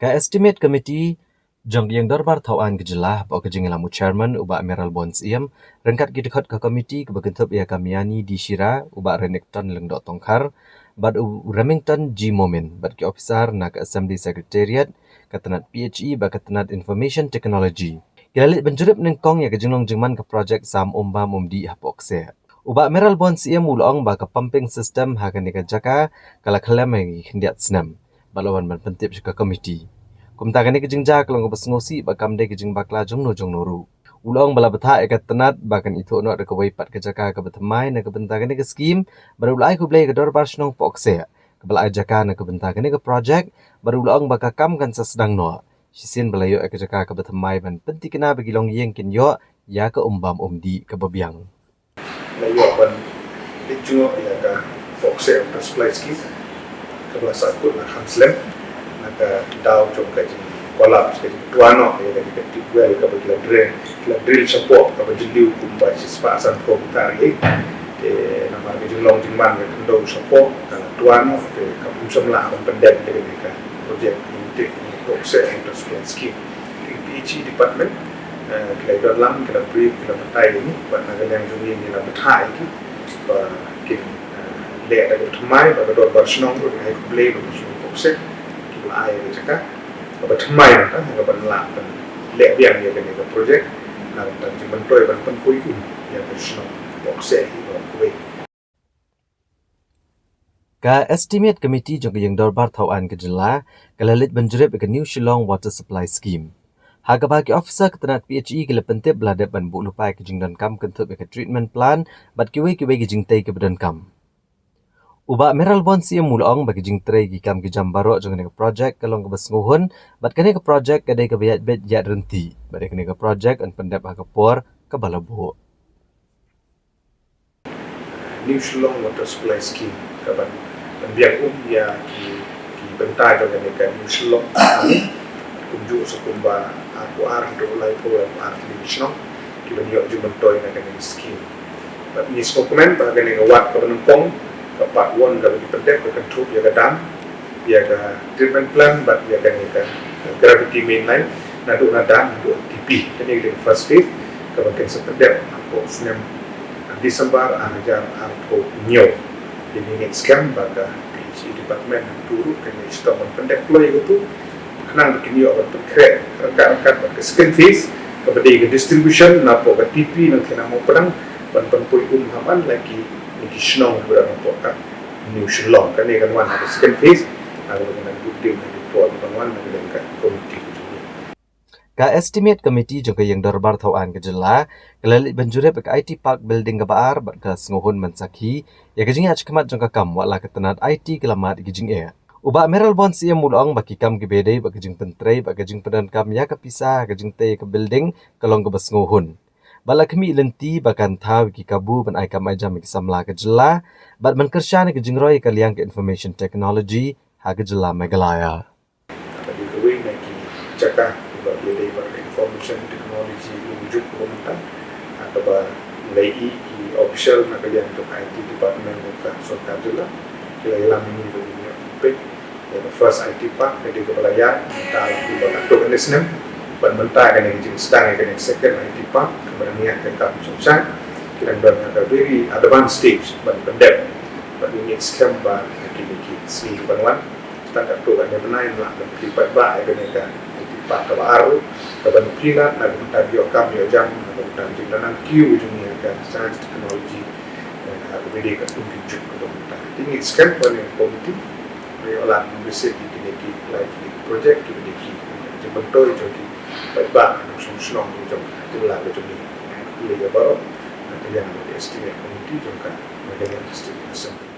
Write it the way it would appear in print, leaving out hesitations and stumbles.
Ka estimate committee jong yang dorbar tauan kejelah ba kejing lamu chairman uba Meral Bonds iem rengkat gidekhat ka committee ke begentup ia kamiani di Shira uba Renekton lengdok tongkar bad Remington G Momin bad ki officer na ka assembly secretariat katenat PHE ba katenat information technology gilalit benjurip nengkong ya kejinglong jengman ke projek sam umbam umdi hapokse uba Meral Bonds iem ulong ba ka pumping system hakan ka jaka kala khalam hendiat snam balawan ban pentip ke committee kumtagani kejingja kelong besngosi bakam de kejing bakla jongno jongnoru ulong bala betha ekat tenat bakan itu no de kawai pat kejaka ke betmai na kebentagani ke skim baru ulai ku blai ke dor bar snong pokse ke bala jaka na kebentagani ke project baru ulong bakakam kan sesedang no sisin balayo kejaka ke betmai ban penti kena bagi long yeng kin yo ya ke umbam umdi ke bebiang layo ban dijungo ya ka pokse untuk supply skim ke bala sakut na hanslem naga daw jom kaji collapse kaji tuano ya kaji kaji well ka bagi la drill support ka bagi liu kumba sispa asan komentari nama kaji long jingman ka ndo support ka tuano ka pusam la ang pendek dari ka project ini boxe industrial scheme di PG department kita dalam kita brief kita betai ini buat naga yang jumi ni la betai ki ba kin le ada thmai ba dor barsnong ro ai play ro boxe ai cakap apa thmai na ka ban la ban le biang dia kan ke project na dan jiman toy ban pen pui ku ya barsnong boxe ro kuwe ka estimate committee jong yang dorbar tauan kejela kalalit benjurip ke New Shillong Water Supply Scheme haga bagi officer ketenat PHE ke lepentip belada ban bu lupai ke jingdan kam kentup ke treatment plan bat kiwe ke jingtai ke badan kam uba Meral Bonds ia mulong bagi jing tray gi kam gi jambaro jong ne project kalong ke besnguhun bat kene ke project kadai ke bayat bet ya renti bat kene ke project an pendap ha por ke balabu New Shillong Water Supply Scheme kaban biang ya ki bentai jong ne ka New Shillong kunju sekumba aku do lai po di Wisno ki banyo juman toy na kene scheme bat ni dokumen ba kene ke wat ka benempong kapak won kalau dipendek ke control ya dam ya ke treatment plan but ya kan gravity mainline na do na dam do TP kini di first phase kalau kan sependek aku senem Desember ajar aku nyo jadi ini scam baga PG department turut kan stop pendek ploy itu kenang bikin yo apa kret rekan-rekan ke second phase kepada ke distribution na po ke TP nang kena mau pedang ban pui haman lagi ni snong berapa pokok New Shillong kan ni kan wan ada second phase ada dengan bukti dan report bangunan dengan komiti ka estimate committee jong yang dorbar tauan kejela kelalit benjurip ke IT Park building ke baar bat ke sengohun mensaki ya kejing ach kemat jong kam wala ketenat IT kelamat gijing e uba Meral Bonds ia mulong baki kam ke bedai bak kejing pentrai bak kejing pedan kam ya ke pisah kejing te ke building kelong ke besngohun bala kami lenti bakan tahu ki kabu ban ai kam ajam ki samla ke jela bat man kershan ke jingroi ke liang ke information technology ha ke jela megalaya tadi ke wing ki cakap bab dia bar information technology wujud komentar atau ba lei ki official na ke liang to IT department ka so ka jela kila ilang ini begini pek the first IT park dari ke balayan ta ki ba to nesnem ban mentah kan yang jing stang kan second IT park kemudian niat kan kam susah kira ada very advanced stage ban pendek ban ini scam ba kini sini banwan standar tu kan yang menaik lah dan lipat ba kan IT park ke baru ke ban pila dan mentah bio kam bio jam dan jing dan Q dunia kan science technology dan ada kan tunjuk ke mentah ini scam ban yang komiti olah bisa kini lagi project kini bentuk itu baik-baik langsung senang macam itulah macam ni. Boleh bawa nanti yang ada estimate komiti juga, mereka yang estimate